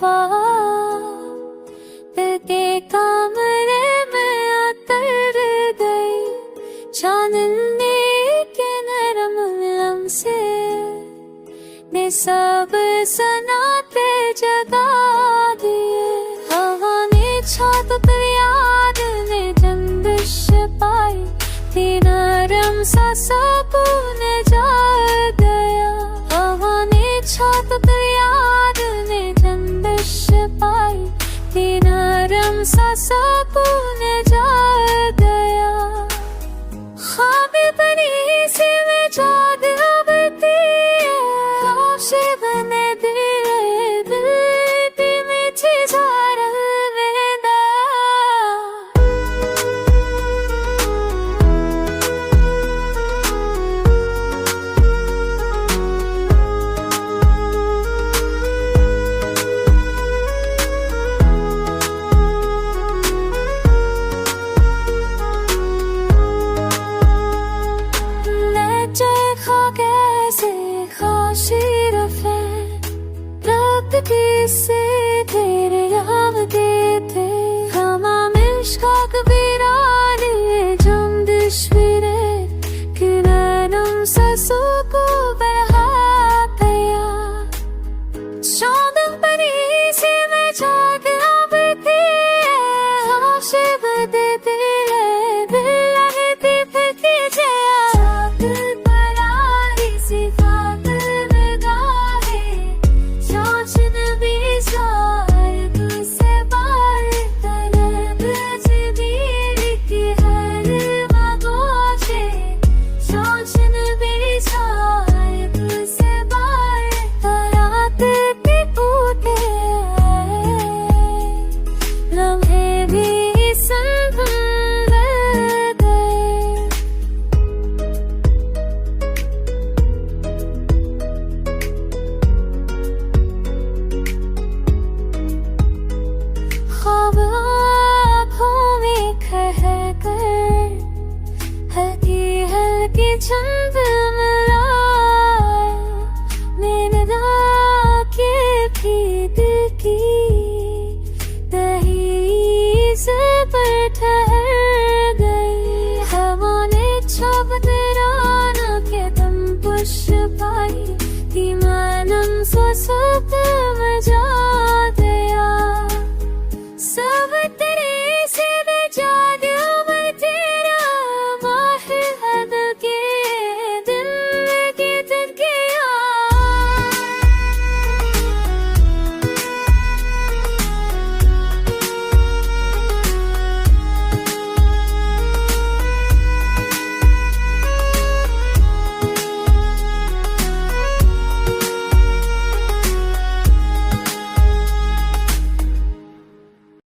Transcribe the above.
हवा दिल के कमरे में उतर गई, चांदनी के नरम लम्से ने सब सनाते जगा दिए। हवा ने छात पर याद ने जंदिश पाई थी, नरम सा सुकून जाग गया। हवा ने छात पर याद ने जंदिश पाई थी, नरम सा सुकून जाग गया। ख्वाब बनी सी में जाग अबती है, आशे बने दिल में चिजार अलविदा। किसे तेरे यावते थे हमा मिश्का कबीराने जमदिश फिरे किरणम ससुको बरहातया। चौदह परी से मैं जाग अबती है, आशे बदते है दिल लगती फिर कीजिए। ख्वाब आँखों में खह कर हल्की हल्की